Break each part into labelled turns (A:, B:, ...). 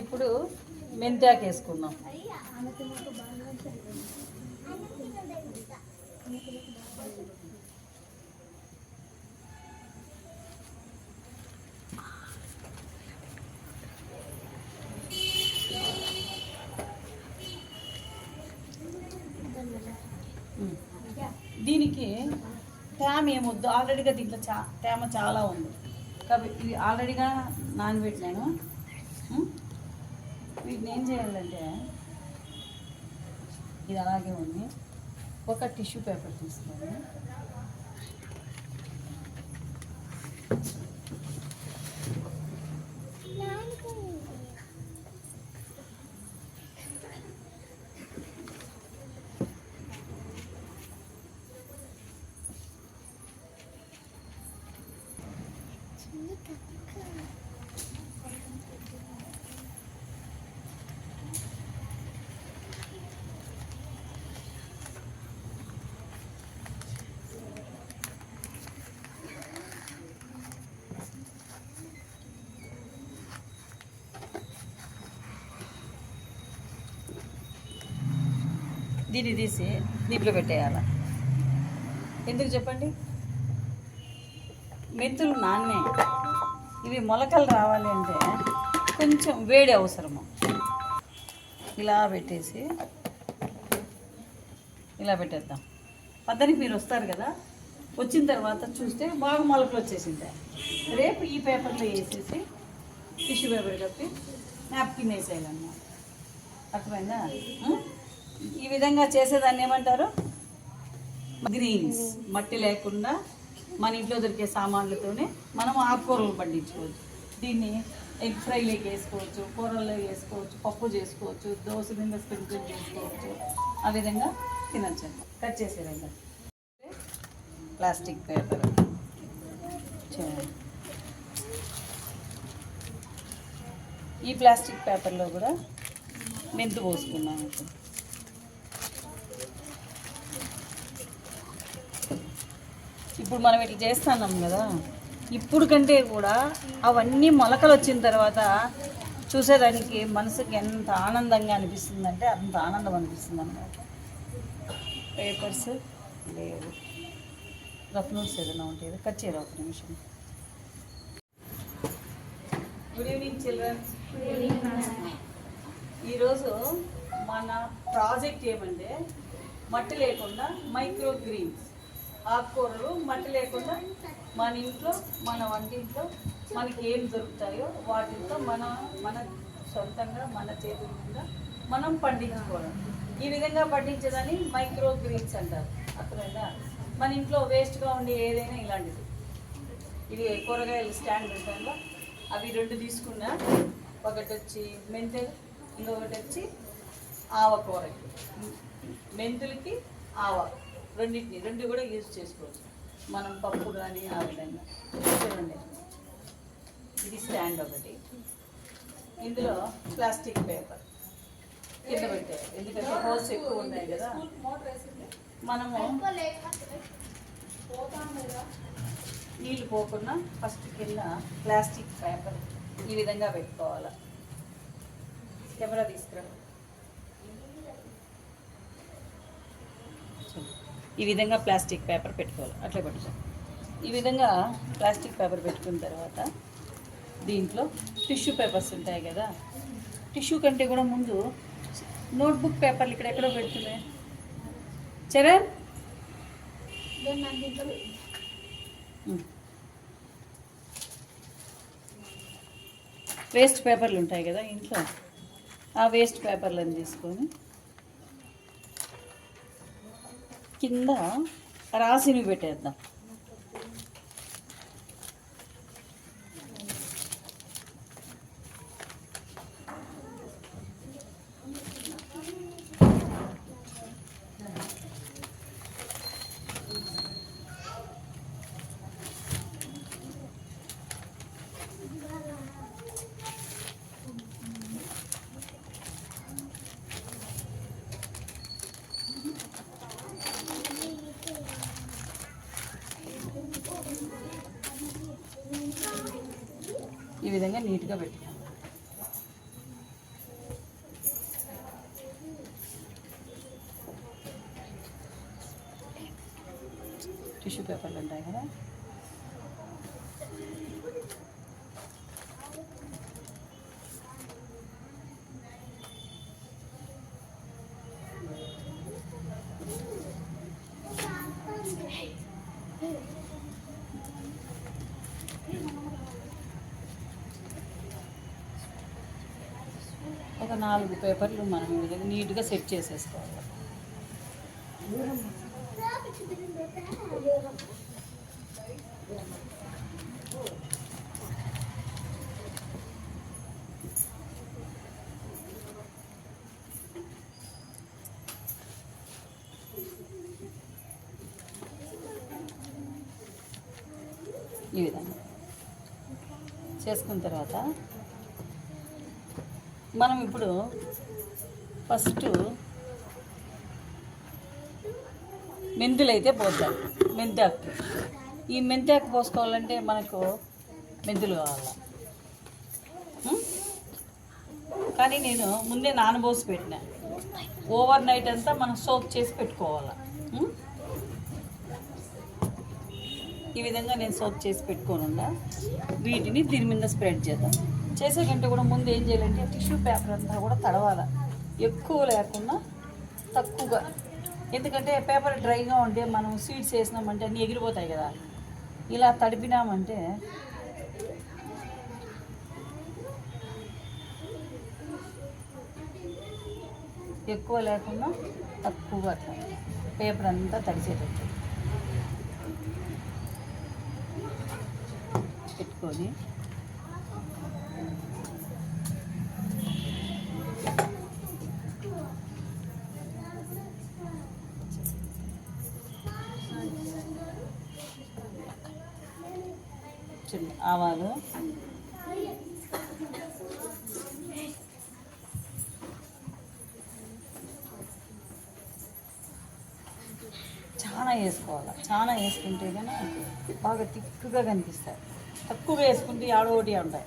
A: ఇప్పుడు మెంతాకు వేసుకుందాం. దీనికి తేమ ఏమొద్దు, ఆల్రెడీగా దీంట్లో తేమ చాలా ఉంది కాబట్టి ఇవి ఆల్రెడీగా నానబెట్టినాను. వీటిని ఏం చేయాలంటే ఇది అలాగే ఉంది. ఒక టిష్యూ పేపర్ తీసుకోండి. దీన్ని తీసి దీంట్లో పెట్టేయాలి. ఎందుకు చెప్పండి? మెంతులు నాన్నే, ఇవి మొలకలు రావాలి అంటే కొంచెం వేడి అవసరము. ఇలా పెట్టేసి ఇలా పెట్టేద్దాం. పద్దనికి మీరు వస్తారు కదా, వచ్చిన తర్వాత చూస్తే బాగా మొలకలు వచ్చేసింటాయి. రేపు ఈ పేపర్లో వేసేసి టిష్యూ పేపర్ కప్పి నాప్కిన్ వేసేయాలన్నమాట. అర్థమైందా? ఈ విధంగా చేసేదాన్ని ఏమంటారు? గ్రీన్స్. మట్టి లేకుండా మన ఇంట్లో దొరికే సామాన్లతోనే మనం ఆకుకూరలు పండించుకోవచ్చు. దీన్ని ఎగ్ ఫ్రైలోకి వేసుకోవచ్చు, కూరల్లో వేసుకోవచ్చు, పప్పు చేసుకోవచ్చు, దోశ మీద స్ప్రింకిల్ చేసుకోవచ్చు. ఆ విధంగా తినచ్చు. కట్ చేసేదండి. ప్లాస్టిక్ పేపర్ ఈ ప్లాస్టిక్ పేపర్లో కూడా మెంతు పోసుకున్నాం. ఇప్పుడు మనం ఇట్లా చేస్తున్నాం కదా, ఇప్పుడు కంటే కూడా అవన్నీ మొలకలు వచ్చిన తర్వాత చూసేదానికి మనసుకి ఎంత ఆనందంగా అనిపిస్తుందంటే అంత ఆనందం అనిపిస్తుంది అన్నమాట. పేపర్స్ లేవు, రఫ్ నోట్స్ ఏదైనా ఉంటుంది కట్ చేయరు. ఒక నిమిషం. Good evening children. ఈరోజు మన ప్రాజెక్ట్ ఏమంటే మట్టి లేకుండా మైక్రో గ్రీన్స్, ఆకుకూరలు మట్టి లేకుండా మన ఇంట్లో మన వంటింట్లో మనకి ఏం దొరుకుతాయో వాటితో మన సొంతంగా మన చేతుల మీద మనం పండించుకోవడం. ఈ విధంగా పండించేదాన్ని మైక్రో గ్రీన్స్ అంటారు. అర్థమైందా? మన ఇంట్లో వేస్ట్గా ఉండే ఏదైనా ఇలాంటిది. ఇది కూరగాయలు స్టాండ్ ఉంటాయో అవి 2 తీసుకున్నా. ఒకటి వచ్చి మెంతులు, ఇంకొకటి వచ్చి ఆవకూరకి, మెంతులకి ఆవ, రెండింటిని 2 కూడా యూజ్ చేసుకోవచ్చు మనం. పప్పు కానీ ఆ విధంగా. చూడండి, ఇది స్టాండ్ ఒకటి. ఇందులో ప్లాస్టిక్ పేపర్ కింద పెట్టారు, ఎందుకంటే హోల్స్ ఎక్కువ ఉన్నాయి కదా. మనము నీళ్ళు పోకుండా ఫస్ట్ కింద ప్లాస్టిక్ పేపర్ ఈ విధంగా పెట్టుకోవాలి. కెమెరా తీసుకురా. ఈ విధంగా ప్లాస్టిక్ పేపర్ పెట్టుకోవాలి. అట్లా పెట్టుకోవాలి. ఈ విధంగా ప్లాస్టిక్ పేపర్ పెట్టుకున్న తర్వాత దీంట్లో టిష్యూ పేపర్స్ ఉంటాయి కదా, టిష్యూ కంటే కూడా ముందు నోట్బుక్ పేపర్లు ఇక్కడెక్కడో పెడుతున్నాయి. చరణ్, వేస్ట్ పేపర్లు ఉంటాయి కదా ఇంట్లో, ఆ వేస్ట్ పేపర్లను తీసుకొని కింద రాసినవి పెట్టేద్దాం. ఈ విధంగా నీట్గా పెట్టుకోవాలి. టిష్యూ పేపర్లు ఉంటాయి కదా, ఒక 4 పేపర్లు మనం నీట్గా సెట్ చేసేసుకోవాలి. ఈ విధంగా చేసుకున్న తర్వాత మనం ఇప్పుడు ఫస్ట్ మెంతులు అయితే పోద్దాం. మెంతాకు, ఈ మెంతాకు పోసుకోవాలంటే మనకు మెంతులు కావాలి. కానీ నేను ముందే నానబోసి పెట్టిన, ఓవర్ నైట్ అంతా మనం సోప్ చేసి పెట్టుకోవాలి. ఈ విధంగా నేను సోప్ చేసి పెట్టుకోనుండా వీటిని దీని మీద స్ప్రెడ్ చేద్దాం. చేసే కంటే కూడా ముందు ఏం చేయాలంటే టిష్యూ పేపర్ అంతా కూడా తడవాలి, ఎక్కువ లేకుండా తక్కువగా. ఎందుకంటే పేపర్ డ్రైగా ఉంటే మనం సీడ్స్ వేసినామంటే అన్నీ ఎగిరిపోతాయి కదా. ఇలా తడిపినామంటే ఎక్కువ లేకుండా తక్కువగా అట్లా పేపర్ అంతా తడిసేటట్టు పెట్టుకొని చిన్న ఆవాలు, చాలా వేసుకోవాలి. చాలా వేసుకుంటే కానీ బాగా తిక్కుగా కనిపిస్తాయి. తక్కువగా వేసుకుంటే ఆడోటి ఉంటాయి.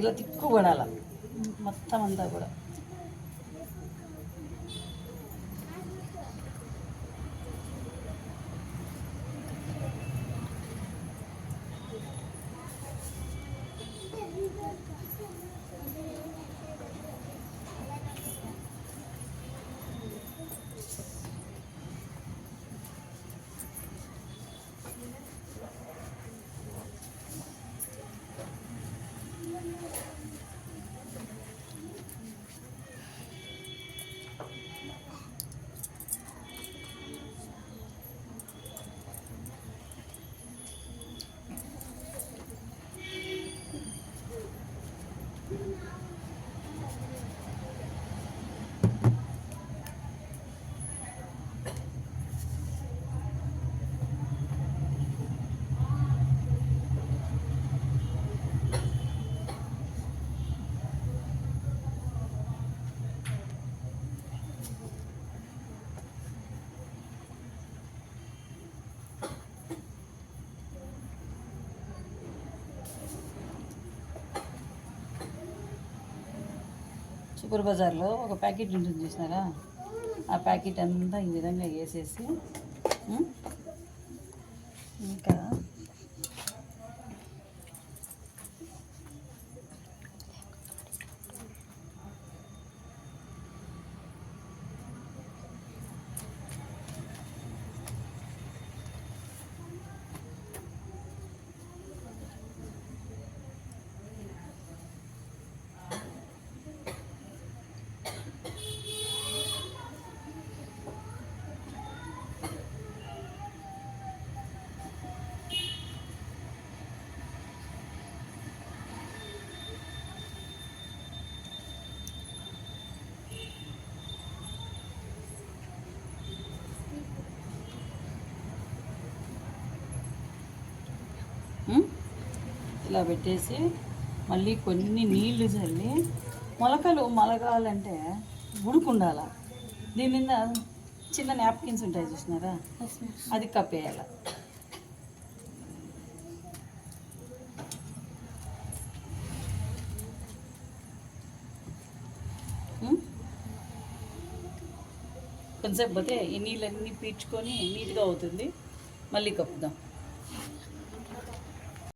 A: ఇలా తిక్కు పడాల మొత్తం అంతా కూడా. సూపర్ బజార్లో ఒక ప్యాకెట్ ఉంటుంది చూసినారా, ఆ ప్యాకెట్ అంతా ఈ విధంగా వేసేసి ఇంకా ఇలా పెట్టేసి మళ్ళీ కొన్ని నీళ్లు చల్లి మొలకలు మొలగాలంటే ఉడుకుండాల దీని మీద చిన్న నాప్కిన్స్ ఉంటాయి చూసినారా, అది కప్పేయాలి. కొంచెంసేపు పోతే ఈ నీళ్ళన్నీ పీల్చుకొని నీట్గా అవుతుంది. మళ్ళీ కప్పుదాం.